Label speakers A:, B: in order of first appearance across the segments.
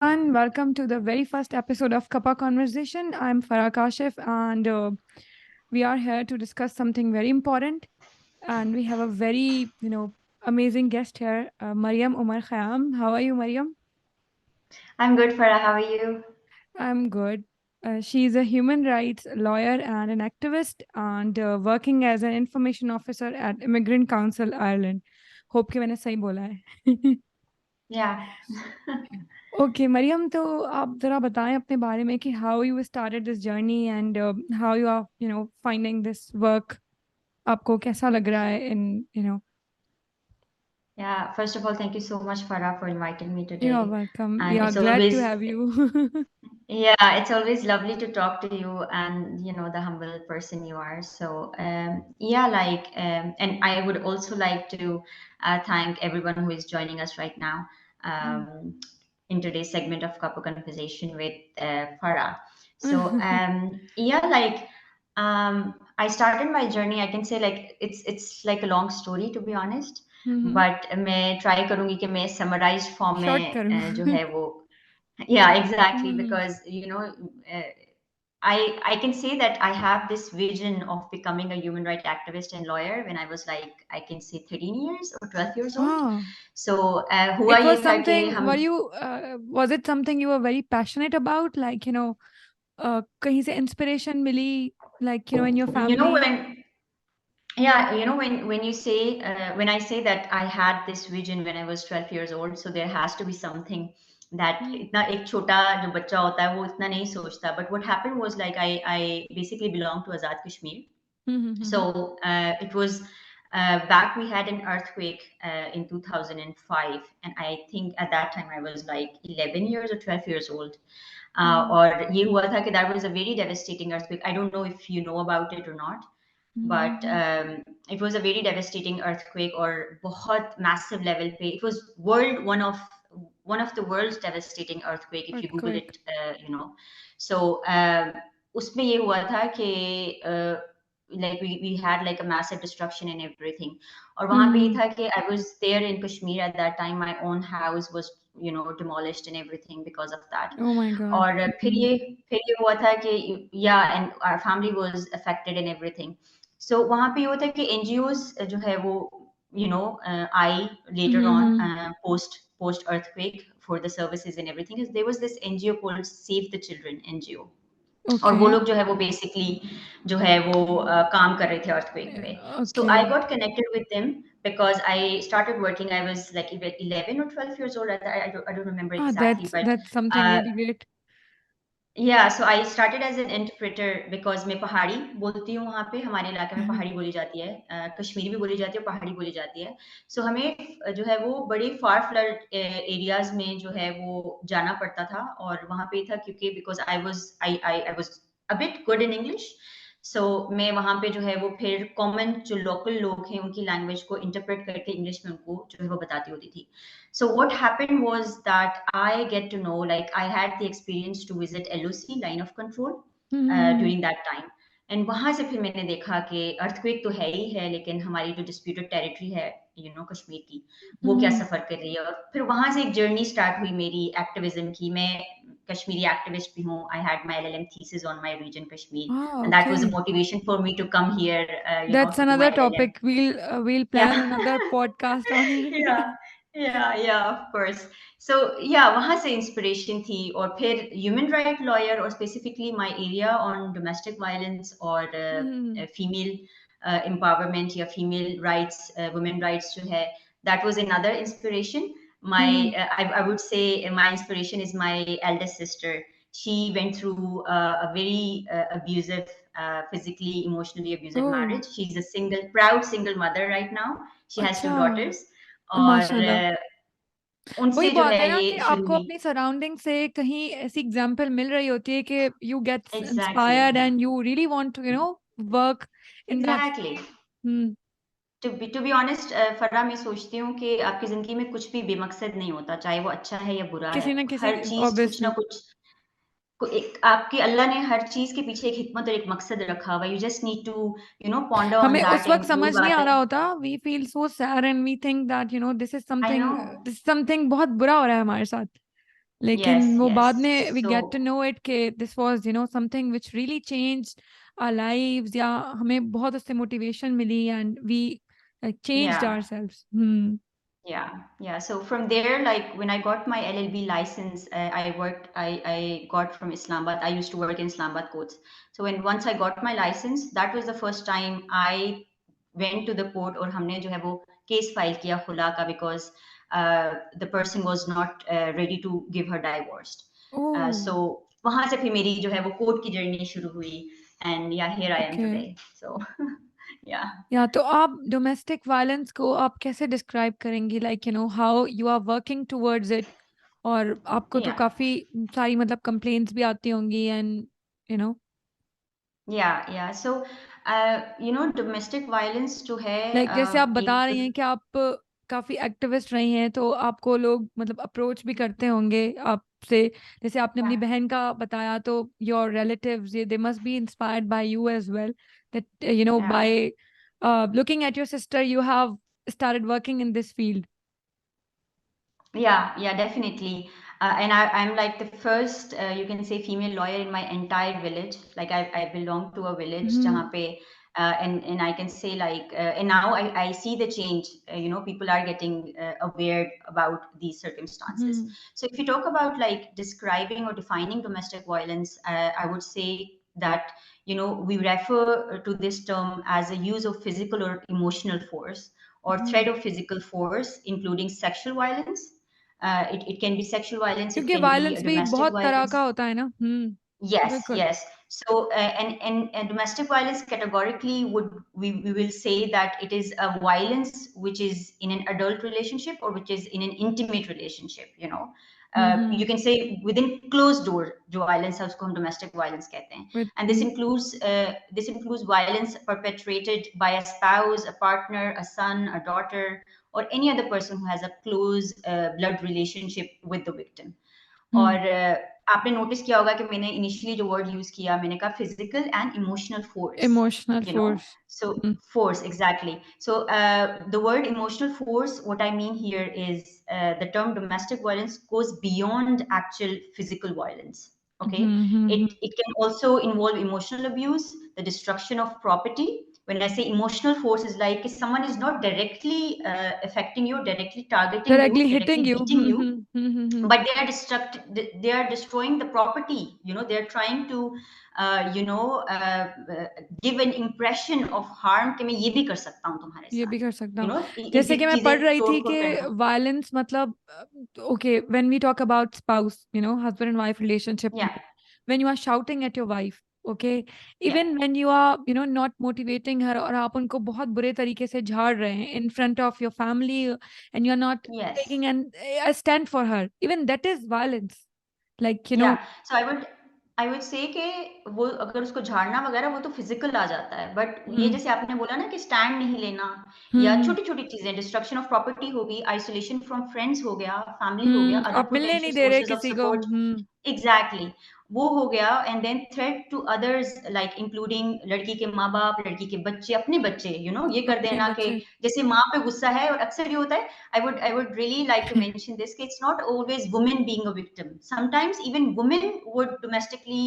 A: everyone. Welcome to the very first episode of Kappa Conversation. I'm Farah Kashif, and we are here to discuss something very important. And we have a very, amazing guest here, Maryam Umar Khayyam. How are you, Maryam?
B: I'm good, Farah. How are you?
A: I'm good. She's a human rights lawyer and an activist, and working as an information officer at Immigrant Council Ireland. Hope कि मैंने सही बोला है.
B: Yeah.
A: Okay Maryam, तो आप ज़रा बताएं अपने बारे में कि how you started this journey and how you are finding this work. आपको कैसा लग रहा है इन
B: Yeah. First of all, thank you so much, Farah, for inviting me
A: you are
B: today.
A: Welcome, we
B: And
A: are
B: it's
A: glad to
B: always,
A: have you.
B: yeah, it's always lovely to talk to you and, the humble person you are. So, yeah, and I would also like to thank everyone who is joining us right now in today's segment of Couple Conversation with Farah. So, yeah, I started my journey. I can say like it's like a long story to be honest, but मैं try करूँगी कि मैं summarized form
A: short
B: में
A: करूँ.
B: जो है वो yeah, exactly. Because uh, I can say that I have this vision of becoming a human rights activist and lawyer when I was like I can say 13 years or 12 years old.
A: हाँ.
B: So हुआ
A: It
B: ये
A: was
B: था कि
A: something,
B: हम
A: was it something you were very passionate about, like कहीं से inspiration milli, like in your
B: you know
A: family.
B: when yeah, when you say when I say that I had this vision when I was 12 years old, so there has to be something that
A: Hmm.
B: इतना एक छोटा जो बच्चा होता है वो इतना नहीं सोचता. But what happened was like I basically belong to Azad Kashmir. So
A: Mm-hmm.
B: it was back we had an earthquake in 2005, and I think at that time I was like 11 years or 12 years old. और ये हुआ था कि that was a very devastating earthquake. I don't know if you know about it or not, but
A: Mm-hmm.
B: it was a very devastating earthquake और बहुत massive level पे. It was one of the world's devastating earthquake if you Google
A: Earthquake.
B: it. So उसमें ये हुआ था कि like we had like a massive destruction and everything. और वहां पे ये
A: Mm-hmm.
B: था कि I was there in Kashmir at that time. My own house was demolished and everything because of that.
A: Oh my God.
B: और फिर ये हुआ था कि yeah, and our family was affected and everything. So वहां पे ये होता है कि NGOs जो है वो आई later on
A: Mhm.
B: post earthquake for the services and everything. Is there was this NGO called Save the Children NGO. और वो
A: Okay.
B: लोग जो है वो बेसिकली जो है वो काम कर रहे थे earthquake पे. So I
A: Okay.
B: got connected with them because I started working. I was like 11 or 12 years old. I don't remember
A: Ah,
B: exactly, but
A: that's something
B: uh,
A: really great.
B: yeah, so I started as an interpreter because मैं पहाड़ी बोलती हूँ. वहाँ पे हमारे इलाके में पहाड़ी बोली जाती है, कश्मीरी भी बोली जाती है और पहाड़ी बोली जाती है. सो हमें जो है वो बड़े फार फ्लड एरियाज में जो है वो जाना पड़ता था. और वहाँ पे था क्योंकि because I was a bit good in English. So मैं वहाँ पे जो है वो फिर कॉमन जो लोकल लोग हैं उनकी लैंग्वेज को इंटरप्रेट करके इंग्लिश में उनको जो है वो बताती होती थी. So what happened was that I get to know, like I had the experience to visit LOC, line of control,
A: Mhm.
B: during that time. And वहां से फिर मैंने देखा कि earthquake तो है ही है, लेकिन हमारी जो disputed territory है, कश्मीर की, वो क्या
A: Mhm.
B: सफर कर रही है. और फिर वहां से एक जर्नी स्टार्ट हुई मेरी एक्टिविज्म की. मैं कश्मीरी एक्टिविस्ट भी हूँ. I had my LLM thesis on my region Kashmir,
A: Ah,
B: and that was a
A: okay.
B: motivation for me to come here,
A: That's
B: to do my
A: another
B: LLM.
A: topic. We'll plan
B: Yeah.
A: another podcast on it.
B: Yeah, yeah, of course. So yeah, वहां से inspiration थी. और फिर human right lawyer और specifically my area on domestic violence और
A: Mhm.
B: Female empowerment या female rights, women rights जो है, that was another inspiration. My
A: Mhm.
B: I would say my inspiration is my eldest sister. She went through a very abusive, physically, emotionally abusive
A: Oh,
B: marriage. She's a proud single mother right now. She has
A: अच्छा.
B: two daughters. और
A: माशाल्लाह. वही
B: उनसे जो
A: बात
B: है
A: है ना
B: ये
A: कि
B: शुरू
A: आपको
B: हुई.
A: अपनी सराउंडिंग से कहीं ऐसी एग्जांपल मिल रही होती है कि you get
B: exactly,
A: inspired and you really want to work in that.
B: Exactly. To be honest, Farah, मैं सोचती हूँ कि आपकी जिंदगी में कुछ भी बेमकसद नहीं होता, चाहे वो अच्छा है या बुरा है.
A: किसी ना किसी,
B: हर चीज कुछ ना
A: ऑब्वियसली.
B: कुछ एक आपकी अल्लाह ने हर चीज के पीछे एक हिकमत और एक मकसद रखा हुआ. You just need to ponder on
A: हमें उस
B: दैट.
A: वक्त
B: एंड वही
A: समझ नहीं
B: बात
A: आ
B: है.
A: रहा होता. We feel so sad and we think that this is
B: I know.
A: Something बहुत बुरा हो रहा है हमारे साथ. लेकिन
B: Yes,
A: वो बाद
B: yes.
A: में we get to
B: So
A: know it कि this was something which really changed our lives, या हमें बहुत उससे मोटिवेशन मिली and we changed
B: yeah.
A: Ourselves.
B: Yeah, yeah. So from there, like when I got my LLB license, I got from Islamabad. I used to work in Islamabad courts. So when once I got my license, that was the first time I went to the court और हमने जो है वो case file किया खुला का because the person was not ready to give her divorced.
A: Oh,
B: So वहां से फिर मेरी जो है वो court की journey शुरू हुई and yeah, here I am
A: okay.
B: today. So yeah.
A: या तो आप डोमेस्टिक वायलेंस को आप कैसे डिस्क्राइब करेंगी, like how you are working towards it? और आपको तो
B: Yeah.
A: काफी सारी कंप्लेंट्स भी आती होंगी and you know
B: Yeah, yeah. So, domestic violence जो है
A: लाइक जैसे आप बता
B: एक
A: रही हैं कि आप काफी एक्टिविस्ट रही हैं, तो आपको लोग अप्रोच भी करते होंगे आपसे. जैसे आपने अपनी
B: yeah,
A: बहन का बताया, तो your relatives they must be inspired by you as well, that
B: yeah.
A: By looking at your sister you have started working in this field.
B: Yeah, yeah, definitely. I'm like the first, you can say, female lawyer in my entire village. Like I belong to a village,
A: Mhm.
B: jahan pe, and I can say like, and now I see the change. People are getting aware about these circumstances.
A: Mhm.
B: So if you talk about like describing or defining domestic violence, I would say that we refer to this term as a use of physical or emotional force or threat
A: Mhm.
B: of physical force, including sexual violence. It can be sexual violence, it
A: क्योंकि
B: can be a
A: violence भी
B: domestic
A: बहुत तरह
B: violence.
A: का होता है ना.
B: Yes,
A: बिल्कुल.
B: yes. So, and domestic violence categorically we will say that it is a violence which is in an adult relationship or which is in an intimate relationship. You
A: Mhm.
B: can say within closed door, जो violence है उसको हम domestic violence कहते हैं.
A: With
B: And this includes violence perpetrated by a spouse, a partner, a son, a daughter, or any other person who has a close blood relationship with the victim.
A: mhm.
B: और आपने notice किया होगा कि मैंने initially जो word use किया मैंने कहा physical and emotional force.
A: Emotional
B: you know
A: force.
B: so
A: Mhm.
B: force, exactly. So the word emotional force, what I mean here is the term domestic violence goes beyond actual physical violence. Okay.
A: Mhm. Mhm.
B: It can also involve emotional abuse, the destruction of property. When I say emotional force is like if someone is not directly affecting you, directly targeting you,
A: Directly hitting
B: directly
A: you.
B: beating you,
A: Mhm. Mhm.
B: but they are destroying the property. They are trying to give an impression of harm कि मैं ये भी कर सकता हूँ तुम्हारे
A: ये भी
B: साथ.
A: कर सकता हूँ. जैसे कि
B: इनकी
A: मैं
B: चीजें
A: पढ़ रही
B: तोड़
A: थी
B: फोड़
A: कि
B: करना.
A: Violence okay, when we talk about spouse, husband and wife relationship में,
B: Yeah,
A: when you are shouting at your wife, okay,
B: yeah,
A: even when you are not motivating her, और आप उनको बहुत बुरे तरीके से झाड़ रहे हैं in front of your family, and you are not
B: yes.
A: Taking an stand for her, even that is violence, like
B: या सो आई वुड से कि वो अगर उसको झाड़ना वगैरह वो तो फिजिकल आ जाता है, बट ये
A: हम्म.
B: जैसे आपने बोला ना कि स्टैंड नहीं लेना या
A: हम्म.
B: छोटी छोटी चीजें, डिस्ट्रक्शन ऑफ प्रॉपर्टी होगी, आइसोलेशन फ्रॉम फ्रेंड्स हो गया, फैमिली हो गया, अदर
A: आप मिलने नहीं
B: पोटेंशियल
A: दे रहे
B: सोर्सेज ऑफ
A: किसी को.
B: सपोर्ट. एग्जैक्टली, वो हो गया. And then threat to others like including लड़की के माँ बाप, लड़की के बच्चे, अपने बच्चे, ये कर
A: अपने
B: देना कि
A: बच्चे.
B: जैसे माँ पे गुस्सा है. और अक्सर ये होता है, I would really like to mention this. It's not always women being a victim. Sometimes even women would domestically,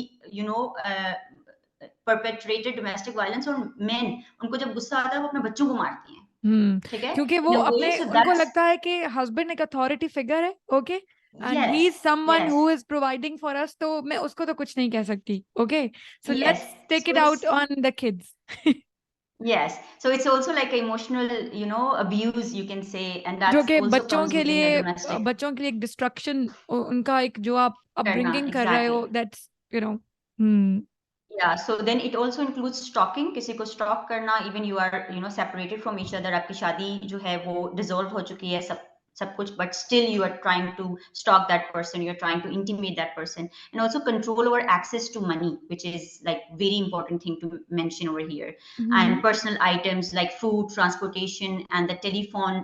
B: perpetrated domestic violence on men. उनको जब गुस्सा आता है वो अपने बच्चों को मारती हैं. ठीक है,
A: क्योंकि वो
B: in a way.
A: अपने
B: So
A: उनको
B: that's
A: लगता है कि हस्बैंड एक अथॉरिटी फिगर है, okay, and he
B: yes,
A: is someone
B: yes,
A: who is providing for us, तो मैं उसको तो कुछ नहीं कह सकती, okay, so
B: yes.
A: Let's take
B: So
A: it out
B: it's
A: on the kids.
B: yes. So it's also like emotional, abuse you can say, and
A: जो
B: that's
A: कि
B: also comes within a domestic
A: बच्चों के लिए एक डिस्ट्रक्शन, उनका एक जो आप
B: karna.
A: अपब्रिंगिंग कर रहे
B: Exactly.
A: हो, that's hmm.
B: Yeah, so then it also includes stalking, किसी को stalk करना, even you are, separated from each other, आपकी शादी जो है वो dissolve हो चुकी है, सब कुछ, but still you are trying to stalk that person, you're trying to intimidate that person. And also control over access to money, which is like very important thing to mention over here. And personal items like food, transportation, and the telephone,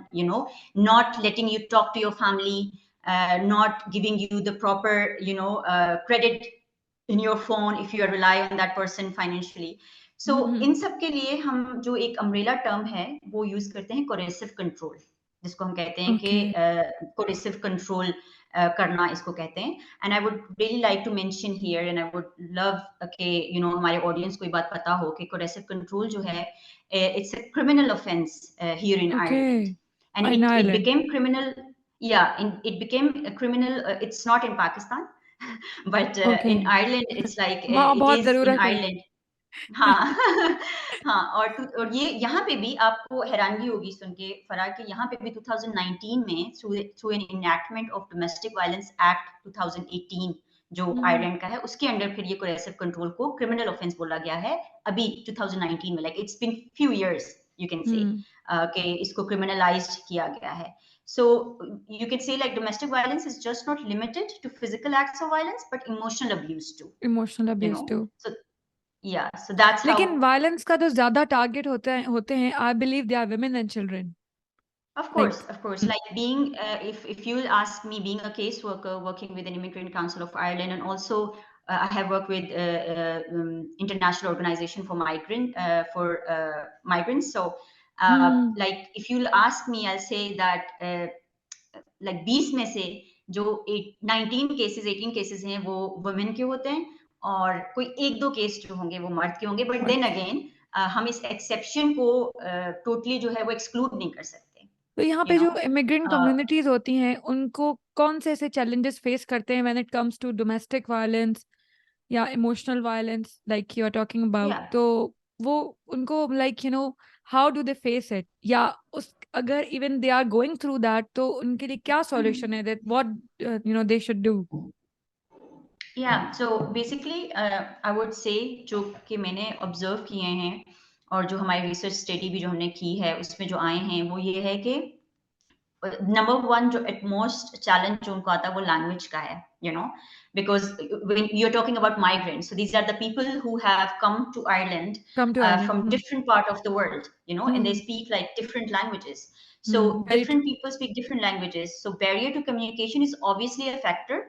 B: not letting you talk to your family, not giving you the proper, credit in your phone if you rely on that person financially. So इन सब के लिए हम जो एक umbrella term है वो use करते हैं कोरेसिव कंट्रोल, जिसको हम कहते हैं कि
A: ओके.
B: कोरेसिव कंट्रोल करना इसको कहते हैं. And I would really like to mention here, and I would love कि हमारे ऑडियंस को ये बात पता हो कि कोरेसिव कंट्रोल जो है, it's a criminal offense here in Ireland,
A: Okay.
B: and
A: In
B: it
A: Ireland.
B: became criminal. Yeah, it became a criminal. It's not in Pakistan, but in
A: Okay.
B: Ireland, it's like
A: वहाँ
B: it
A: बहुत
B: is in
A: ज़रूरत है।
B: Ireland. हाँ हाँ, और ये यहाँ पे भी आपको हैरानगी होगी सुन के फराह, कि यहाँ पे भी 2019 में through an enactment of domestic violence act 2018 जो आयरलैंड का है, उसके अंडर फिर ये कोरेसिव कंट्रोल को क्रिमिनल ऑफेंस बोला गया है अभी 2019 में. Like it's been few years you can say कि इसको क्रिमिनलाइज्ड किया गया है. So you can say like domestic violence is just not limited to physical acts of violence, but emotional abuse too.
A: Emotional abuse too.
B: So yeah, so that's how.
A: लेकिन violence का तो ज्यादा target होते हैं I believe they are women and children.
B: Of course,
A: लाइक
B: of course. Like being, if you'll ask me, being a caseworker working with an Immigrant Council of Ireland, and also I have worked with international organization for migrants. So, like if you'll ask me, I'll say that like 20 में से जो 19 cases 18 cases हैं वो women के होते हैं, और कोई एक दो केस जो होंगे वो मर्द के होंगे. बट देन अगेन हम इस एक्सेप्शन को टोटली जो है वो एक्सक्लूड नहीं कर सकते.
A: तो यहाँ
B: you
A: पे
B: know
A: जो इमिग्रेंट
B: uh,
A: कम्युनिटीज होती हैं उनको कौन से ऐसे चैलेंजेस फेस करते हैं when it comes to domestic violence या emotional violence like you are talking about,
B: yeah.
A: तो वो उनको like how do they face it, या उस अगर even they are going through that तो उनके लिए क्या सॉल्यूशन है, that what they should do?
B: Yeah, so basically I would say जो कि मैंने ऑब्जर्व किए हैं और जो हमारी रिसर्च स्टडी भी जो हमने की है उसमें जो आए हैं वो ये है कि नंबर वन जो एट मोस्ट चैलेंज जो उनको आता है वो लैंग्वेज का है. Because when you're talking about migrants, so these are the people who have come to Ireland
A: come to
B: from
A: island.
B: different part of the world, and they speak like different languages. So
A: very true.
B: different people speak different languages, so barrier to communication is obviously a factor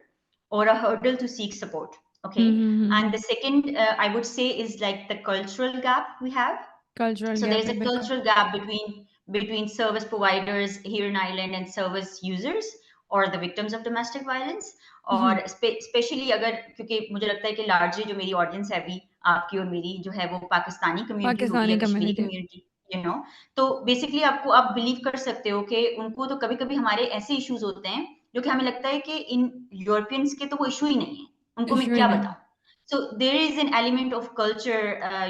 B: or a hurdle to seek support. Okay. And the second I would say is like the cultural gap we have.
A: Cultural
B: So
A: gap
B: there's
A: है
B: a
A: बिल्कुल।
B: cultural gap between service providers here in Ireland and service users or the victims of domestic violence. और specially अगर, क्योंकि मुझे लगता है कि largely जो मेरी ऑडियंस है अभी आपकी और मेरी जो है वो पाकिस्तानी कम्युनिटी होगी या
A: पाकिस्तानी
B: कश्मीरी
A: कम्युनिटी।
B: कम्युनिटी. तो बेसिकली आपको आप बिलीव कर सकते हो कि उनको तो कभी कभी हमारे ऐसे इश्यूज होते हैं जो कि हमें लगता है कि इन यूरोपियंस के तो वो इशू ही नहीं है, उनको मैं
A: इशू ही
B: क्या
A: नहीं।
B: बताऊं. So there is an element of culture,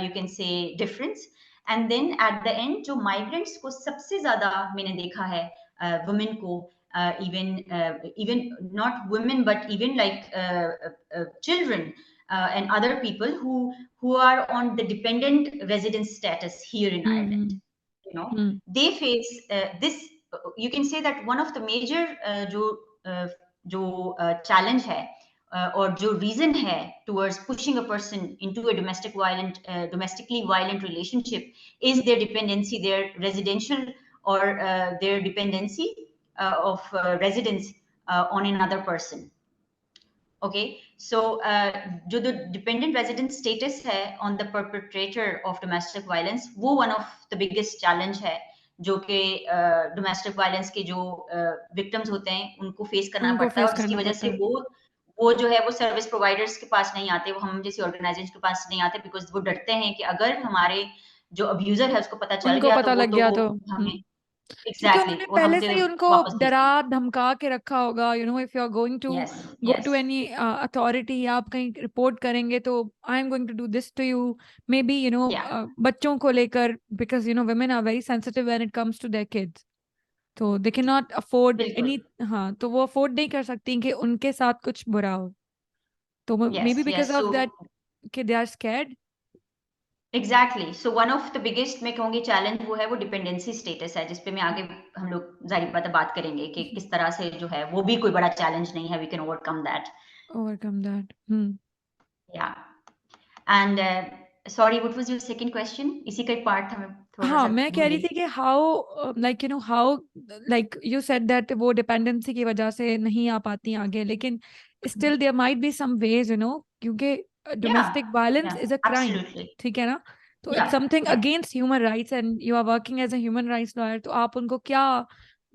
B: you can say, difference. And then at the end जो migrants को सबसे ज्यादा मैंने देखा है women को, even not women but even like children and other people who are on the dependent residence status here in Ireland. They face this. You can say that one of the major जो challenge है or जो reason है towards pushing a person into a domestically violent relationship is their dependency, their residential or their dependency of residence on another person. Okay, so जो dependent resident status है on the perpetrator of domestic violence, वो one of the biggest challenge है जो कि domestic violence के जो victims होते हैं उनको फेस करना
A: उनको
B: पड़ता है,
A: फेस
B: और जिसकी
A: करना
B: वजह
A: पड़ता
B: से
A: है।
B: वो जो है वो सर्विस प्रोवाइडर्स के पास नहीं आते, वो हम जैसी ऑर्गेनाइजेशन के पास नहीं आते, बिकॉज वो डरते हैं कि अगर हमारे जो अब्यूजर है उसको पता चल
A: उनको
B: गया तो
A: पता
B: वो
A: लग
B: तो
A: गया तो
B: हमें
A: क्योंकि
B: एग्जैक्टली
A: उन्होंने
B: वो
A: पहले
B: हमसे
A: से ही उनको
B: वापस भेज
A: डरा
B: देंगे.
A: धमका के रखा होगा, if you are going to
B: yes,
A: go to
B: yes,
A: any authority या आप कहीं रिपोर्ट करेंगे तो I am going to do this to you, maybe
B: या
A: बच्चों को लेकर, because women are very sensitive when it comes to their kids, तो दे कैन नॉट अफोर्ड
B: बिल्कुल.
A: एनी। हाँ, तो वो अफोर्ड नहीं कर सकती कि उनके साथ कुछ बुरा हो, तो may
B: yes,
A: be because
B: yes.
A: Of
B: so
A: that कि they are scared.
B: Exactly, so one of the biggest मैं कहूंगी चैलेंज वो है वो डिपेंडेंसी स्टेटस है, जिसपे मैं आगे हम लोग जारी बात करेंगे कि किस तरह से जो है वो भी कोई बड़ा चैलेंज नहीं है, we can overcome that.
A: Overcome that.
B: या and sorry, what was your second question? इसी का एक पार्ट था, मैं थोड़ा
A: हाँ,
B: सा
A: मैं कह
B: भूल
A: रही
B: गई.
A: थी कि how how like you said that वो डिपेंडेंसी की वजह से नहीं आ पाती आगे, लेकिन still there might be some ways, क्योंकि
B: या
A: डोमेस्टिक वायलेंस
B: या
A: इज अ क्राइम,
B: एब्सोल्युटली.
A: ठीक है ना? तो
B: या
A: इट्स समथिंग
B: या
A: against human rights and you are working as a human rights lawyer, तो आप उनको क्या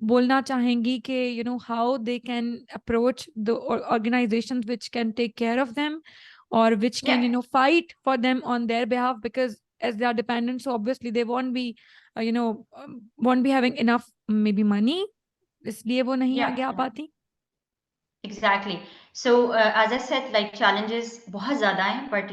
A: बोलना चाहेंगी कि how they can approach the organizations which can take care of them, or which can
B: Yeah,
A: fight for them on their behalf, because as they are dependent, so obviously they won't be won't be having enough maybe money, इसलिए वो नहीं
B: yeah.
A: आगे आ पाती.
B: Exactly. So, as I said, like challenges बहुत ज़्यादा हैं, but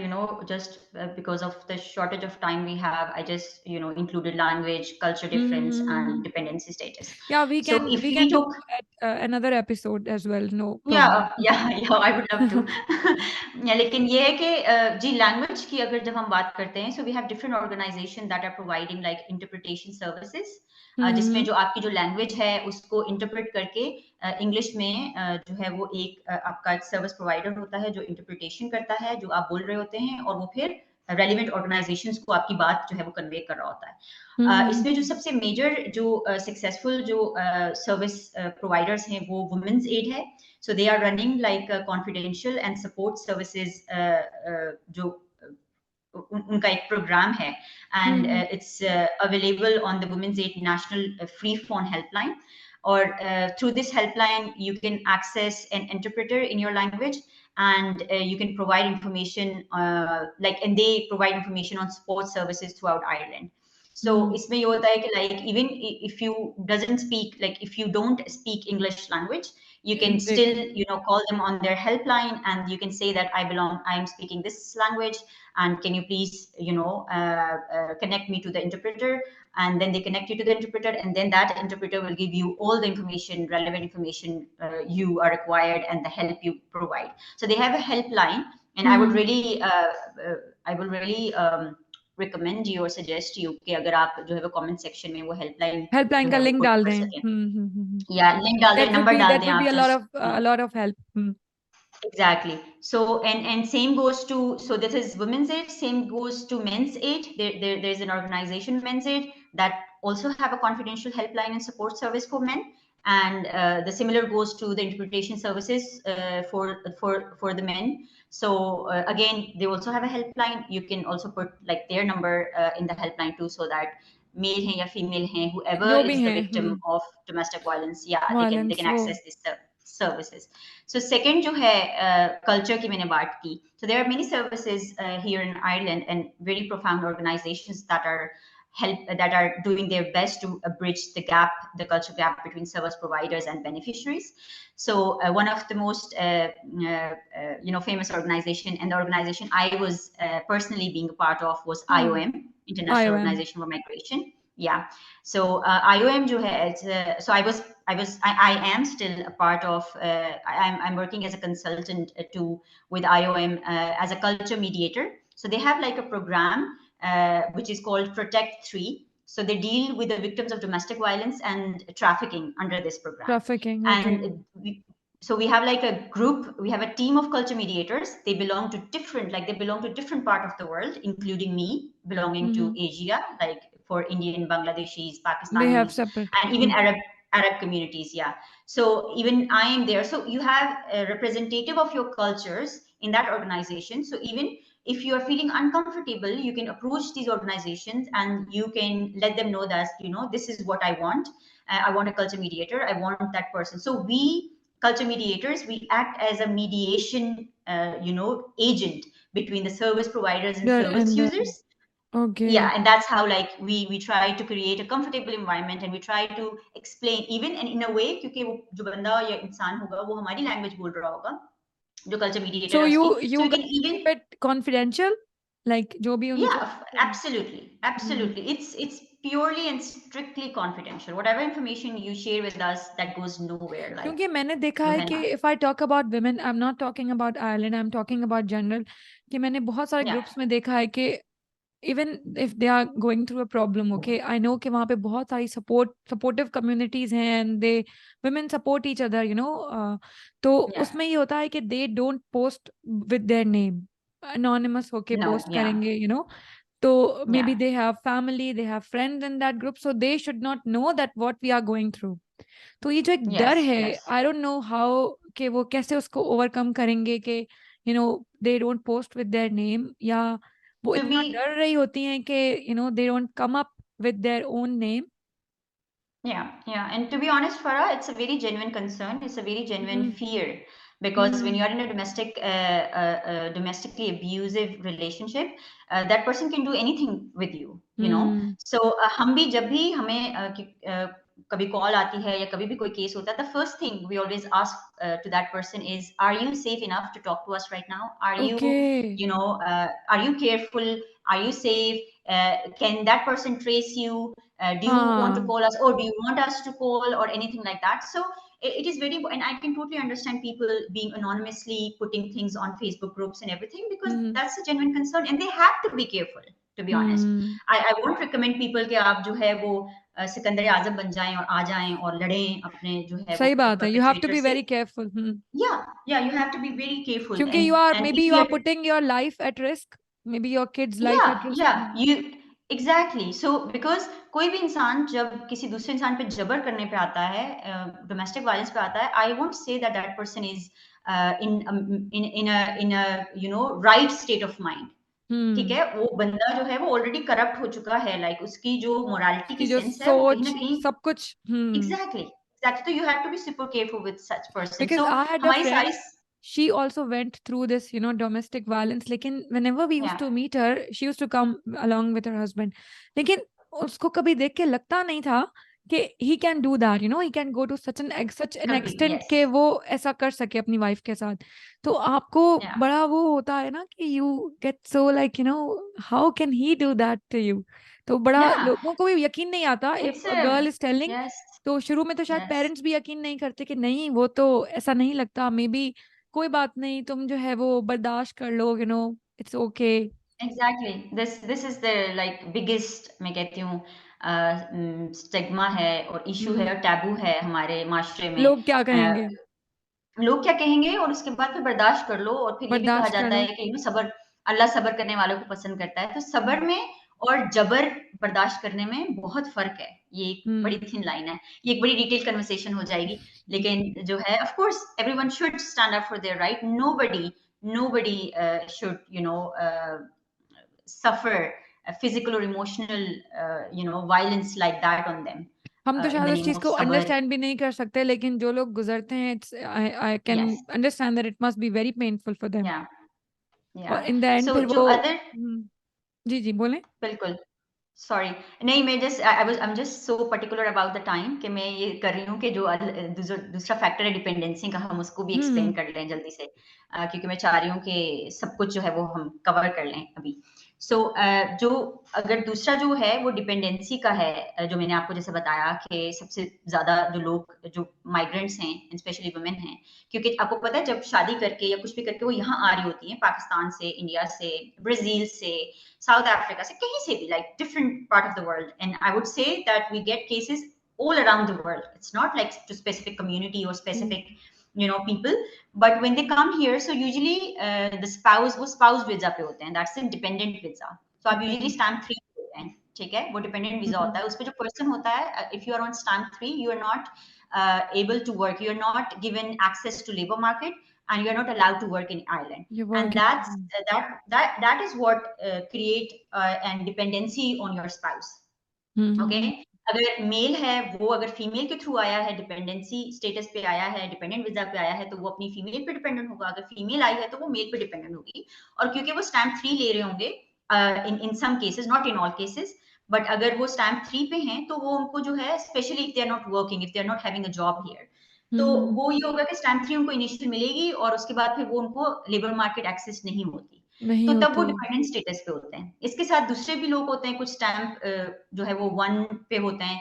B: just because of the shortage of time we have, I just included language, culture difference, and
A: Mm-hmm.
B: dependency status.
A: Yeah,
B: So, if
A: we
B: we
A: can talk
B: look,
A: at another episode as well, no
B: yeah,
A: problem.
B: yeah, yeah, I would love to. या लेकिन ये है कि जी language की अगर जब हम बात करते हैं, so we have different organization that are providing like interpretation services, जिसमें
A: Mm-hmm.
B: जो आपकी जो लैंग्वेज है उसको इंटरप्रेट करके इंग्लिश में जो है वो एक आपका एक सर्विस प्रोवाइडर होता है जो इंटरप्रिटेशन करता है जो आप बोल रहे होते हैं, और वो फिर रेलिवेंट ऑर्गेनाइजेशंस को आपकी बात जो है वो कन्वे कर रहा होता है.
A: Mm-hmm.
B: इसमें जो सबसे मेजर जो सक्सेसफुल जो सर्विस प्रोवाइडर्स हैं वो वुमेन्स एड है. So they are running like confidential and support services, जो उनका एक प्रोग्राम है, and
A: Mm-hmm.
B: It's available on the women's aid national free phone helpline. Or through this helpline you can access an interpreter in your language, and you can provide information, and they provide information on support services throughout Ireland. So
A: Mm-hmm.
B: इसमें ये होता है कि like even if you doesn't speak, like if you don't speak English language, you can
A: They
B: still
A: can.
B: call them on their helpline, and you can say that I'm speaking this language, and can you please connect me to the interpreter. And then they connect you to the interpreter, and then that interpreter will give you all the information, relevant information you are required, and the help you provide. So they have a helpline, and I would
A: Mm-hmm.
B: really recommend you or suggest you कि अगर आप जो है वो comment section में वो helpline जो
A: helpline का
B: है वो
A: लिंक
B: put
A: डाल
B: कर
A: दें.
B: सकें,
A: हम्म.
B: या लिंक डाल दें, नंबर डाल
A: That
B: दें
A: would be
B: आप just.
A: a lot of help.
B: Exactly. So and same goes to, so this is women's aid. Same goes to men's aid. There's an organization, men's aid, that also have a confidential helpline and support service for men. And the similar goes to the interpretation services for the men. So again, they also have a helpline. You can also put like their number in the helpline too, so that male hai ya female hai, whoever
A: जो भी
B: is the
A: हैं.
B: victim of domestic violence, yeah, they can
A: violence वो.
B: access this services. So second जो है culture की मैंने बात की. So there are many services here in Ireland, and very profound organizations that are doing their best to bridge the culture gap between service providers and beneficiaries. So one of the most famous organization, and the organization I was personally being a part of, was
A: हाँ.
B: IOM, International
A: IOM.
B: Organization for Migration. Yeah. So IOM जो है, so I am still a part of, I'm working as a consultant with IOM as a culture mediator. So they have like a program which is called Protect 3. So they deal with the victims of domestic violence and trafficking under this program.
A: Trafficking. Okay.
B: And so we have like a group, we have a team of culture mediators. They belong to different part of the world, including me belonging to
A: Mm-hmm.
B: Asia, like for Indian, Bangladeshis,
A: They have
B: Pakistanis,
A: separate.
B: and even Arab communities. Yeah. So even I am there. So you have a representative of your cultures in that organization. So even if you are feeling uncomfortable, you can approach these organizations and you can let them know that, this is what I want. I want a culture mediator. I want that person. So we culture mediators, we act as a mediation, agent between the service providers and
A: There
B: service
A: and then.
B: users.
A: Okay.
B: Yeah, and that's how like we try to create a comfortable environment, and we try to explain even, and in a way, क्योंकि वो जो बंदा या इंसान होगा वो हमारी language बोल रहा होगा, जो कल्चर मीडिएटर
A: So
B: है उसकी, so
A: you
B: we
A: guys
B: can even,
A: keep it confidential, like जो भी उनके.
B: yeah, absolutely, it's purely and strictly confidential. Whatever information you share with us, that goes nowhere, like
A: क्योंकि मैंने देखा
B: जो
A: है
B: है
A: कि
B: ना.
A: If I talk about women, I am not talking about Ireland, I am talking about general, कि मैंने बहुत सारे
B: Yeah,
A: ग्रुप्स में देखा है कि even if they are going through a problem, okay, I know कि वहाँ पे बहुत सारी सपोर्टिव कम्युनिटीज हैं, and they women support each other, तो
B: yeah,
A: उसमें ये होता है कि they don't post with their name, anonymous होके
B: no,
A: पोस्ट
B: yeah,
A: करेंगे, तो
B: yeah,
A: maybe they have family, they have friends in that group, so they should not know that what we are going through. तो ये जो एक डर
B: yes,
A: है,
B: yes.
A: I don't know how कि वो कैसे उसको ओवरकम करेंगे कि they don't post with their name, या वो
B: To
A: इतना
B: be
A: डर रही होती हैं कि they don't come up with their own name.
B: Yeah. And to be honest, Farah, it's a very genuine concern. It's a very genuine
A: Mm-hmm.
B: fear because when
A: Mm-hmm.
B: you are in a domestically abusive relationship, that person can do anything with you, you know.
A: Mm-hmm.
B: So हम भी जब भी हमें कभी call आती है या कभी भी कोई केस होता है, the first thing we always ask to that person is, are you safe enough to talk to us right now?
A: Okay.
B: Are you careful? Are you safe? Can that person trace you? Do you want to
A: हाँ.
B: call us, or do you want us to call, or anything like that? So it is very, and I can totally understand people being anonymously putting things on Facebook groups and everything, because
A: Mm-hmm.
B: that's a genuine concern and they have to be careful, to be honest.
A: Mm-hmm.
B: I won't recommend people कि आप जो है वो सिकंदर आजम बन जाएं और आ जाएं और लड़ें अपने जो है वो
A: सही बात है. You have to
B: perpetrator
A: be
B: से.
A: very careful.
B: Yeah, you have to be very careful.
A: क्योंकि
B: And
A: maybe
B: if
A: you
B: we
A: are
B: are,
A: putting your life at risk, maybe your kids life at risk.
B: you exactly so because कोई भी इंसान जब किसी दूसरे इंसान पे जबर करने पे आता है, डोमेस्टिक वायलेंस पे आता है, I won't say that that person is in you know right state of mind. ठीक
A: हम्म.
B: है, वो बंदा जो है वो ऑलरेडी करप्ट हो चुका है, लाइक उसकी जो मोरालिटी
A: उसकी
B: की
A: जो
B: सेंस है वो कहीं ना
A: सोच
B: कहीं.
A: सब कुछ.
B: एग्जैक्टली एग्जैक्टली, तो you have to be super careful with such person.
A: Because
B: so
A: I had a
B: हमारी
A: friend,
B: सारी.
A: she also went through this, domestic violence. लेकिन whenever we used
B: या
A: to meet her, she used to come along with her husband. लेकिन उसको कभी देख के लगता नहीं था कि he can do that, he can go to such an
B: कभी,
A: extent
B: यस.
A: के वो ऐसा कर सके अपनी वाइफ के साथ. तो आपको
B: या
A: बड़ा वो होता है ना कि you get so like, how can he do that to you? तो बड़ा
B: या
A: लोगों को भी यकीन नहीं आता if
B: it's
A: a girl is telling.
B: Yes.
A: तो शुरू में तो शायद
B: यस.
A: पेरेंट्स भी यकीन नहीं करते कि नहीं वो तो ऐसा नहीं लगता, मे बी कोई बात नहीं, तुम जो है वो बर्दाश्त कर लो, it's okay.
B: Exactly, this is the like biggest, मैं कहती हूँ, स्टिग्मा है और इशू है और टैबू है हमारे माशरे में.
A: लोग क्या कहेंगे.
B: लोग क्या कहेंगे, और उसके बाद फिर बर्दाश्त कर लो, और फिर ये भी कहा
A: बर्दाश्त कर
B: जाता
A: लो.
B: है कि सबर, अल्लाह सबर करने वालों को पसंद करता है. तो सबर में और जबर बर्दाश्त करने में बहुत फर्क है. ये एक बड़ी
A: हम्म.
B: थिन लाइन है. ये एक बड़ी डिटेल कन्वर्सेशन हो जाएगी. लेकिन जो है, of course everyone should stand up for their right. Nobody should suffer physical or emotional violence like that on them,
A: हम तो
B: in
A: शायद
B: the
A: उस
B: name
A: चीज
B: of
A: को
B: sabr.
A: अंडरस्टैंड भी नहीं कर सकते, लेकिन जो लोग गुजरते हैं, it's I can
B: Yes.
A: Understand that it must be very painful for them.
B: Yeah.
A: और
B: Yeah.
A: In the end
B: So
A: फिर
B: जो
A: वो.
B: other.
A: जी जी बोले.
B: बिल्कुल. सॉरी, नहीं, मैं just I am just so particular about the time कि मैं ये कर रही हूँ कि जो दूसरा फैक्टर है डिपेंडेंसी का, हम उसको भी एक्सप्लेन
A: हम्म.
B: कर लें जल्दी से, क्योंकि मैं चाह रही हूँ कि सब कुछ जो है वो हम कवर कर लें अभी. सो जो अगर दूसरा जो है वो डिपेंडेंसी का है, जो मैंने आपको जैसे बताया कि सबसे ज्यादा जो लोग जो माइग्रेंट्स हैं, स्पेशली वुमेन हैं, क्योंकि आपको पता है जब शादी करके या कुछ भी करके वो यहाँ आ रही होती हैं, पाकिस्तान से, इंडिया से, ब्राजील से, साउथ अफ्रीका से, कहीं से भी, like different part of the world. And I would say that we get cases all around the world. It's not like to specific community or specific people, but when they come here, so usually the spouse, वो spouse visa पे होते हैं, that's a dependent visa. So आप usually stamp 3 होते हैं, ठीक है, वो dependent visa होता है. उस पे जो person होता है, if you are on stamp 3, you are not able to work, you are not given access to labor market, and you are not allowed to work in Ireland.
A: You
B: And
A: work
B: that's
A: in.
B: that is what create an dependency on your spouse. Okay.
A: Hmm.
B: अगर male है, वो अगर female के through आया है, dependency status पे आया है, डिपेंडेंट वीजा पे आया है, तो वो अपनी फीमेल पे डिपेंडेंट होगा. अगर फीमेल आई है तो वो मेल पे डिपेंडेंट होगी. और क्योंकि वो स्टैम्प 3 ले रहे होंगे, in some cases, not in all cases, but अगर वो स्टैम्प 3 पे हैं तो वो उनको जो है, specially if they are not working, if they are not having a job here, तो वो ये होगा कि स्टैम्प 3 उनको इनिशियल मिलेगी और उसके बाद फिर वो उनको लेबर मार्केट एक्सेस नहीं होती.
A: नहीं
B: तो तब वो
A: होती.
B: डिपेंडेंट स्टेटस पे होते हैं. इसके साथ दूसरे भी लोग होते हैं, कुछ स्टैम्प जो है वो 1 पे होते हैं,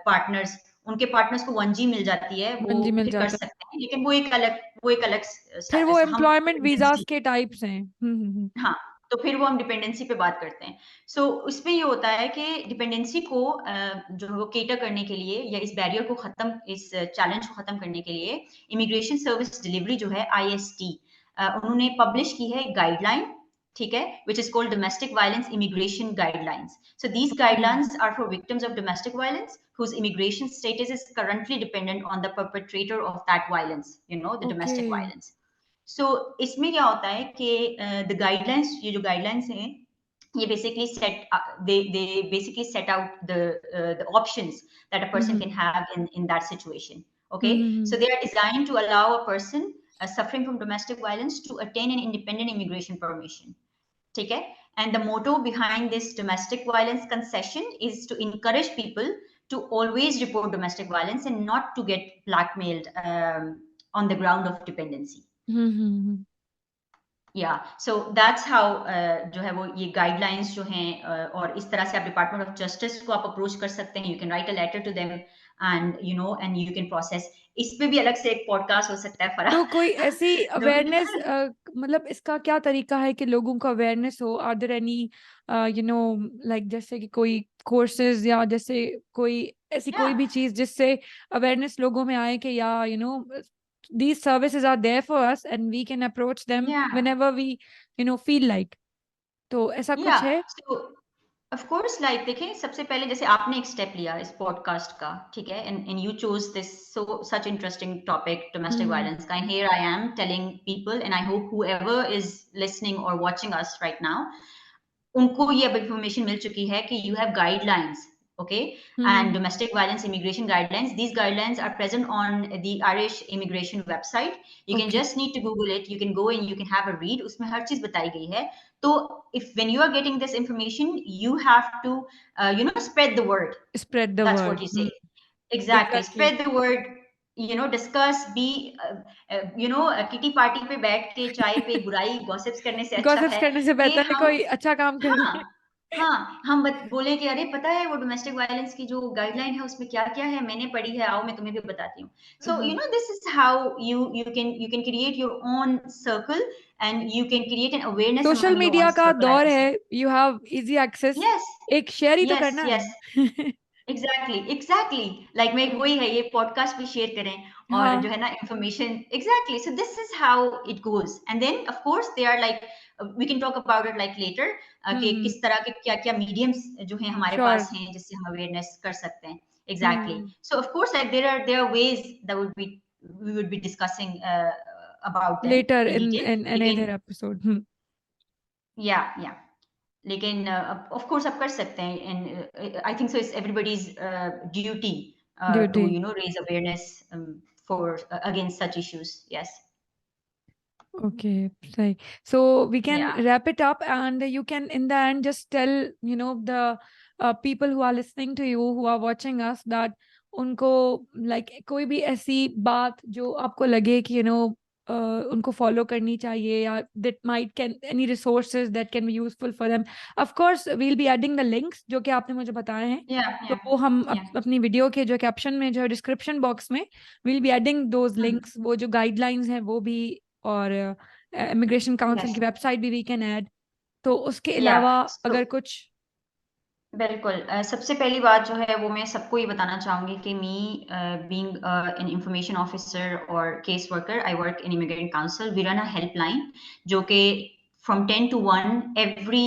B: पार्टनर्स, उनके पार्टनर्स को 1G मिल जाती है, वो
A: मंजी मिल
B: फिर कर
A: जाता है.
B: सकते हैं, लेकिन वो एक अलग
A: फिर वो
B: स्टेटस है. हम
A: एम्प्लॉयमेंट वीजास
B: डिपेंडेंसी.
A: के टाइप्स हैं.
B: हाँ, तो फिर वो हम डिपेंडेंसी पे बात करते हैं. सो उसमें ये होता है कि डिपेंडेंसी को जो है वो केटर करने के लिए, या इस बैरियर को खत्म, इस चैलेंज को खत्म करने के लिए, इमिग्रेशन सर्विस डिलीवरी जो है, IST, उन्होंने पब्लिश की है एक गाइडलाइन, ठीक है, which is called domestic violence immigration guidelines. So these
A: okay.
B: guidelines are for victims of domestic violence whose immigration status is currently dependent on the perpetrator of that violence, the
A: okay.
B: domestic violence. सो इसमें क्या होता है कि the guidelines, ये जो guidelines हैं, ये basically they basically set out the options that a person
A: Mm-hmm.
B: can have in that situation. Okay,
A: Mm-hmm.
B: so they are designed to allow a person suffering from domestic violence to attain an independent immigration permission. ठीक है? And the motto behind this domestic violence concession is to encourage people to always report domestic violence and not to get blackmailed on the ground of dependency.
A: Mm-hmm.
B: या so that's how जो है वो ये guidelines जो हैं और इस तरह से आप डिपार्टमेंट ऑफ जस्टिस को आप अप्रोच कर सकते हैं. You can write a letter to them and you can process. इस पे भी अलग से एक पॉडकास्ट हो सकता है
A: तो
B: फराह.
A: कोई ऐसी अवेयरनेस,
B: तो
A: मतलब इसका क्या तरीका है कि लोगों को अवेयरनेस हो? Are there any you know like जैसे कि कोई कोर्सेज या जैसे कोई ऐसी
B: या
A: कोई भी चीज जिससे अवेयरनेस लोगों में आए कि या these services are there for us and we can approach them
B: या
A: whenever we feel like? तो ऐसा
B: या
A: कुछ है?
B: सो ऑफ कोर्स लाइक देखें, सबसे पहले जैसे आपने एक स्टेप लिया इस पॉडकास्ट का, ठीक है, and you chose this so such interesting topic domestic
A: hmm.
B: Violence का, and here I am telling people, and I hope whoever is listening or watching us right now, उनको ये अब इंफॉर्मेशन मिल चुकी है कि you have guidelines, okay, and
A: hmm.
B: domestic violence immigration guidelines. These guidelines are present on the Irish immigration website. You can
A: okay.
B: just need to Google it. You can go and you can have a read. उसमें हर चीज बताई गई है. तो if when you are getting this information, you have to spread the word.
A: Spread the
B: That's
A: word.
B: what you say. Exactly.
A: Exactly.
B: Spread the word. Discuss, be kitty party पे बैठ के चाय पे बुराई गॉसिप्स करने से अच्छा
A: गॉसिप्स
B: है
A: करने से
B: कि
A: बेहतर है
B: हम,
A: कोई अच्छा काम कर
B: हाँ,
A: ले.
B: हाँ, हम बोले कि अरे पता है वो डोमेस्टिक वायलेंस की जो गाइडलाइन है उसमें क्या क्या है, मैंने पढ़ी है, आओ मैं तुम्हें भी बताती हूँ. सो
A: हाँ.
B: This is how you can create your own circle, and you can create an awareness
A: social
B: among your
A: media
B: own
A: का
B: circle, I
A: दौर
B: would say.
A: है, you have easy access.
B: Yes,
A: एक शेयर ही तो
B: yes,
A: करना
B: yes.
A: है.
B: Exactly, exactly, like मैं वही है, ये पॉडकास्ट भी शेयर करें और जो
A: हाँ.
B: है ना information. Exactly, so this is how it goes, and then of course they are like, we can talk about it like later, कि
A: हम्म.
B: किस तरह के क्या क्या मीडियम्स जो हैं हमारे
A: श्योर.
B: पास हैं जिससे हम अवेयरनेस कर सकते हैं. Exactly,
A: hmm.
B: So of course like there are ways that would be we would be discussing about them
A: later
B: in
A: in
B: detail.
A: In
B: लेकिन
A: अनदर एपिसोड.
B: या लेकिन ऑफ कोर्स आप कर सकते हैं, and I think so it's everybody's duty
A: duty.
B: to raise awareness for against such issues. Yes.
A: Okay, right. So we can
B: Yeah.
A: wrap it up, and you can, in the end, just tell the people who are listening to you, who are watching us, that उनको like कोई भी ऐसी बात जो आपको लगे कि उनको follow करनी चाहिए, या that might can any resources that can be useful for them. Of course, we'll be adding the links जो कि आपने मुझे बताए हैं.
B: Yeah,
A: तो
B: yeah,
A: वो हम
B: yeah.
A: अपनी वीडियो के जो कैप्शन में, जो डिस्क्रिप्शन बॉक्स में, will be adding those
B: Mhm.
A: Links. वो जो गाइडलाइंस हैं वो भी, और इमिग्रेशन काउंसिल
B: Yes.
A: की वेबसाइट भी वी कैन ऐड. तो उसके
B: Yeah.
A: अलावा
B: So
A: अगर कुछ.
B: बिल्कुल, सबसे पहली बात जो है वो मैं सबको ये बताना चाहूँगी कि me being an information officer और case worker, I work in immigrant council. We run a helpline जो कि from 10 to 1 every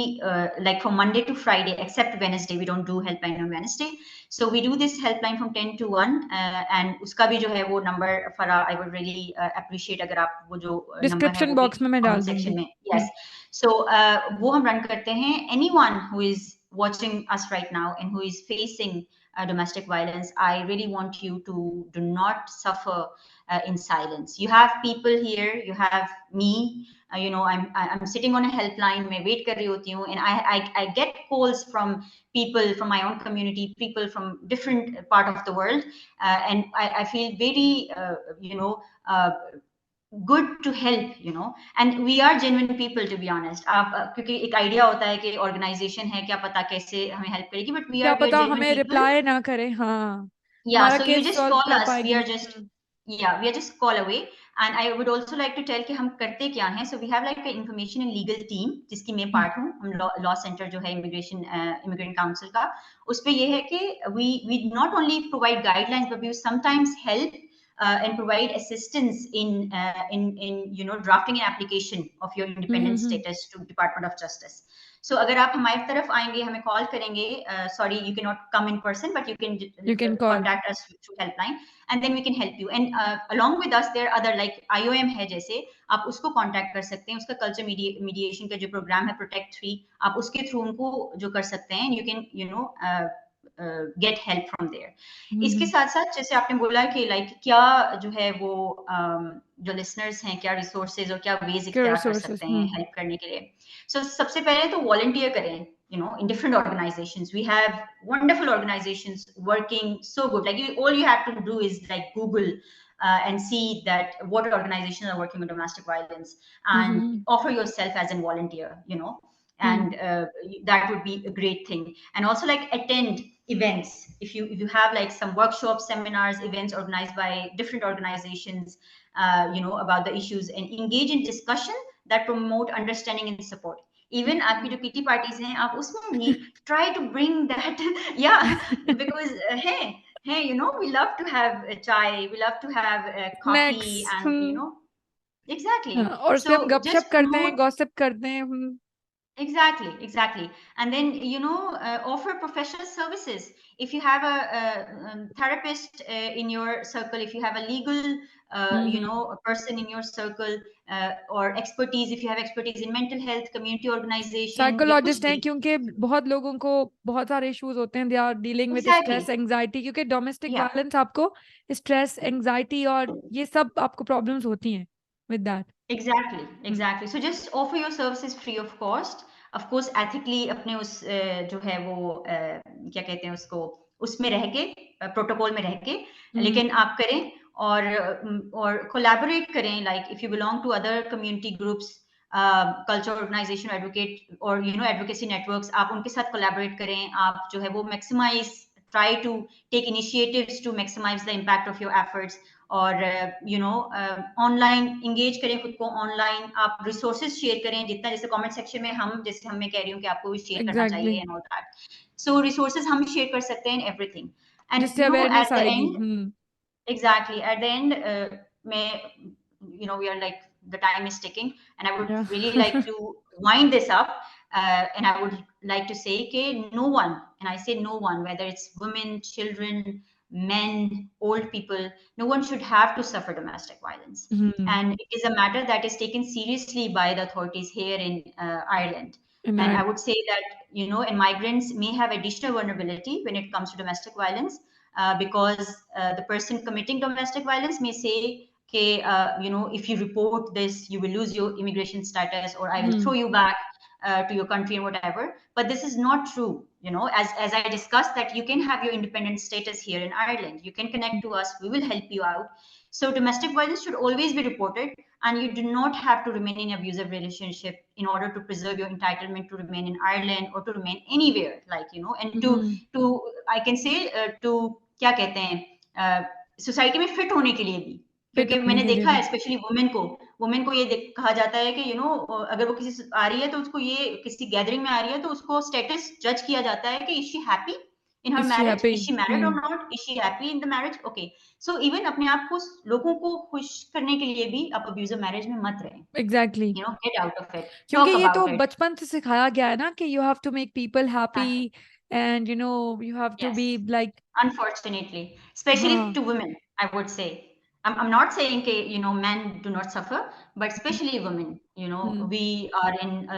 B: like from Monday to Friday except Wednesday. We don't do helpline on Wednesday, so we do this helpline from 10 to 1, and उसका भी जो है वो number फरा, I would really appreciate अगर आप वो जो नंबर है
A: डिस्क्रिप्शन
B: वो भी
A: बॉक्स में मैं
B: कमेंट
A: डाल
B: सेक्शन
A: दूंगी.
B: में. Yes. So वो हम रन करते हैं. Anyone who is watching us right now and who is facing domestic violence, I really want you to do not suffer in silence. You have people here, you have me. I'm sitting on a helpline. मैं wait कर रही होती हूँ, and I get calls from people from my own community, people from different part of the world, and I feel very uh, good to help. And we are genuine people, to be honest. आप क्योंकि एक idea होता है कि organisation है, क्या पता कैसे हमें हेल्प करेगी, बट वी
A: क्या
B: आर
A: पता
B: genuine
A: हमें
B: people.
A: रिप्लाई ना करे. हाँ.
B: Yeah,
A: हमारा
B: so you
A: case
B: just
A: solve
B: call
A: कर
B: us. We
A: पाएगी.
B: are just, yeah, we are just call away. And I would also like to tell कि हम करते क्या हैं. So we have like an information and legal team जिसकी मैं part हूँ. हम लॉ सेंटर जो है इमिग्रेशन इमिग्रेंट काउंसिल का, उस पे ये है कि we not only provide guidelines but we sometimes help and provide assistance in drafting an application of your independent status to Department of Justice. So अगर आप हमारी तरफ आएंगे, हमें कॉल करेंगे, sorry you cannot come in person, but you can
A: call.
B: contact us through helpline, and then we can help you. And along with us there are other like IOM है, जैसे आप उसको contact कर सकते हैं, उसका culture mediation का जो program है Protect 3, आप उसके through उनको जो कर सकते हैं, you can get help from there. इसके साथ साथ जैसे आपने बोला कि like क्या जो है वो जो listeners हैं क्या resources और क्या ways इख्तियार कर सकते हैं help करने के लिए. So सबसे पहले तो volunteer करें, in different organizations. We have wonderful organizations working so good. Like all you have to do is like Google and see that what organizations are working on domestic violence, and offer yourself as a volunteer, and that would be a great thing. And also like attend events. If you have like some workshops, seminars, events organized by different organizations, about the issues, and engage in discussion that promote understanding and support. Even आपकी जो PT parties हैं, आप उसमें भी try to bring that, yeah, because hey, we love to have chai, we love to have coffee, and exactly.
A: और उसमें हम गपशप करते हैं, gossip करते हैं.
B: Exactly. And then, offer professional services. If you have a therapist in your circle, if you have a legal, a person in your circle, or expertise, if you have expertise in mental health, community organization.
A: Psychologist हैं, क्योंकि बहुत लोगों को बहुत सारे issues होते हैं. They are dealing with stress, anxiety. क्योंकि domestic violence आपको stress, anxiety और ये सब आपको problems होती हैं with that.
B: Exactly. So just offer your services free of cost. Of course, ethically अपने उस जो है वो क्या कहते हैं उसको, उसमें रह के, प्रोटोकॉल में रह के, लेकिन आप करें और collaborate करें. Like if you belong to other community groups, culture organization, advocate or advocacy networks, आप उनके साथ collaborate करें. आप जो है वो try to take initiatives to maximize the impact of your efforts. और ऑनलाइन एंगेज करें खुद को. ऑनलाइन आप रिसोर्सेज शेयर करें जितना, जैसे कमेंट सेक्शन में हम, जैसे मैं कह रही हूँ कि आपको भी शेयर करना चाहिए and all that. So resources हम शेयर कर सकते हैं, everything. And eight the and, exactly, at the end, we are like, the time is ticking, and I would really like to wind this up, and I would like to say no one, and I say no one, whether it's women, children, men, old people, no one should have to suffer domestic violence. And it is a matter that is taken seriously by the authorities here in Ireland. And I would say that, migrants may have additional vulnerability when it comes to domestic violence, because the person committing domestic violence may say, if you report this, you will lose your immigration status, or I will throw you back to your country and whatever. But this is not true. As I discussed, that you can have your independent status here in Ireland. You can connect to us. We will help you out. So domestic violence should always be reported, and you do not have to remain in an abusive relationship in order to preserve your entitlement to remain in Ireland or to remain anywhere. And to I can say to क्या कहते हैं, society में fit होने के लिए भी. क्योंकि मैंने देखा है स्पेशली वुमेन को ये कहा जाता है कि अगर वो किसी आ रही है तो उसको, ये किसी गैदरिंग में आ रही है तो उसको स्टेटस जज किया जाता है कि is she happy in her marriage, is she married और not, is she happy in the marriage. Okay, so even अपने आप को, लोगों को खुश करने के लिए भी आप अब्यूजिव मैरिज में मत रहें.
A: Exactly,
B: get out of it.
A: क्योंकि ये तो बचपन से सिखाया गया है ना कि you have to make people happy, and you have to be like,
B: unfortunately, especially to women, I would say. I'm not saying men do not suffer, but especially women, we are in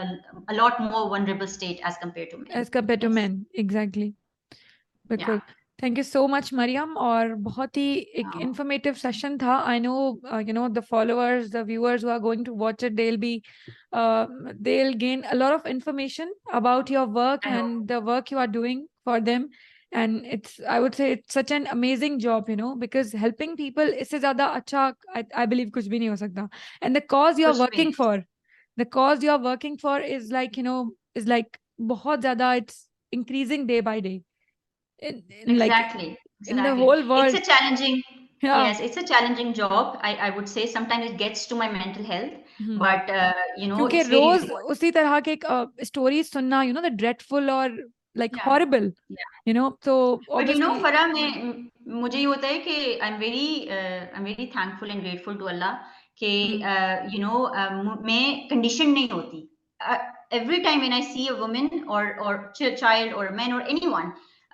B: a lot more vulnerable state as compared to men.
A: Exactly. बिल्कुल. Thank you so much, Maryam. और बहुत ही एक informative session था. I know, the followers, the viewers who are going to watch it, they'll gain a lot of information about your work and the work you are doing for them. And I would say it's such an amazing job, because helping people, इससे ज़्यादा अच्छा I believe कुछ भी नहीं हो सकता. And the cause you are working for, is like, is like बहुत ज़्यादा, it's increasing day by day.
B: Exactly.
A: In the whole world.
B: It's a challenging, yes, it's a challenging job. I would say sometimes it gets to my mental health, but
A: क्योंकि रोज उसी तरह के stories सुनना, the dreadful or like
B: Yeah.
A: horrible, you know. So
B: But you know,
A: obviously,
B: Farah, मुझे ये होता है कि I'm very thankful and grateful to Allah कि
A: mm,
B: मैं conditioned नहीं होती. Every time when I see a woman or child or a man or anyone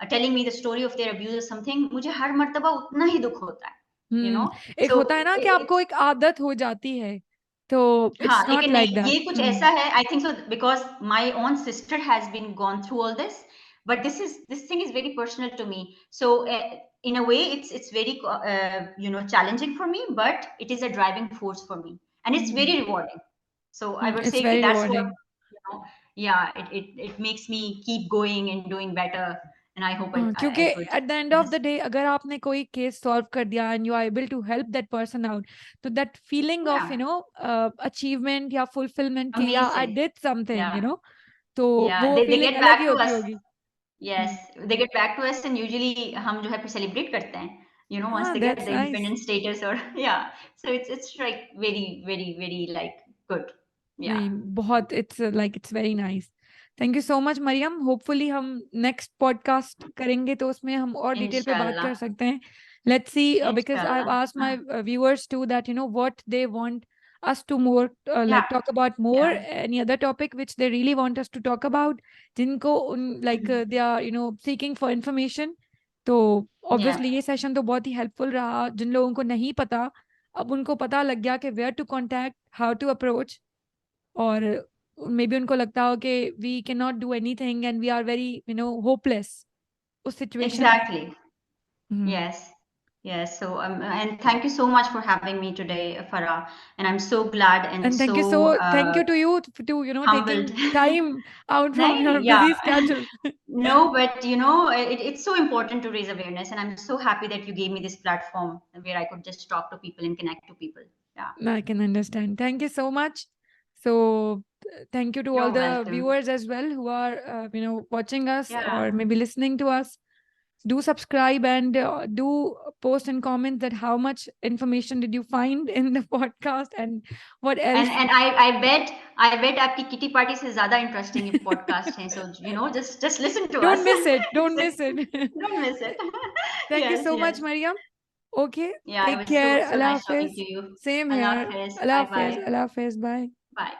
B: telling me the story of their abuse or something, मुझे हर मर्तबा उतना ही दुख होता है. You know,
A: एक
B: so
A: होता है ना कि आपको एक आदत हो जाती है, तो
B: हाँ,
A: इट्स नॉट
B: लेकिन
A: लाइक
B: नहीं,
A: दैट.
B: ये कुछ ऐसा है, I think so, because my own sister has been gone through all this, but this thing is very personal to me. So in a way it's very challenging for me, but it is a driving force for me, and it's very rewarding. So I would
A: it's
B: say
A: very
B: that that's what,
A: rewarding.
B: yeah, it makes me keep going and doing better, and I hope
A: हाँ, क्योंकि
B: I could.
A: At the end of the
B: Yes,
A: day अगर आपने कोई case solve कर दिया and you are able to help that person out, तो that feeling of
B: yeah,
A: achievement या fulfilment के या I
B: amazing.
A: Did something,
B: Yeah,
A: तो
B: yeah,
A: वो
B: they
A: फीलिंग
B: get
A: अलग ही
B: back to
A: होती
B: us.
A: होगी.
B: Yes, they get back to us, and usually हम जो है फिर celebrate करते हैं. Once
A: हाँ,
B: they get
A: that's
B: the
A: nice.
B: independent status, or yeah, so it's like very very very like good. Yeah,
A: नहीं, बहुत it's very nice. Thank you so much Mariam. Hopefully हम नेक्स्ट पॉडकास्ट करेंगे तो उसमें हम और डिटेल पे बात कर
B: inshallah,
A: सकते हैं. Let's see, because I have
B: inshallah.
A: Asked my viewers to that what they want us to more like
B: Yeah,
A: talk about more
B: yeah,
A: any other topic which they really want us to talk about, जिनको like they are seeking for information. तो
B: yeah,
A: obviously ये session तो बहुत ही helpful रहा. जिन लोगों को नहीं पता, अब उनको पता लग गया कि where to contact, how to approach, और मे बी उनको लगता हो कि we can not do anything and we are very hopeless उस सिचुएशन में.
B: exactly. Yes, yes. So and thank you so much for having me today, Farah. And I'm so glad and
A: and thank you so
B: so
A: thank you to you too
B: humbled.
A: Taking time out from
B: Nahin,
A: your
B: yeah.
A: Busy schedule.
B: No, but it's so important to raise awareness, and I'm so happy that you gave me this platform where I could just talk to people and connect to people. Yeah,
A: I can understand. Thank you so much. So thank you to all
B: you're
A: the
B: welcome.
A: viewers as well who are watching us or
B: Yeah,
A: maybe listening to us. Do subscribe and do post and comment that how much information did you find in the podcast and what
B: and
A: else.
B: and I bet आपकी kitty party से ज़्यादा interesting ये podcast है. So just listen to
A: Don't
B: us.
A: miss it. Don't miss it.
B: Don't miss it.
A: Thank you
B: Yes,
A: so much,
B: yes.
A: Mariam. Okay.
B: Yeah, it
A: Take
B: was so
A: care.
B: so
A: Allah
B: nice talking
A: Hafiz.
B: to you.
A: Same
B: Allah
A: here.
B: Hafiz.
A: Allah
B: Bye
A: Hafiz.
B: bye.
A: Allah Hafiz. Bye.
B: Bye.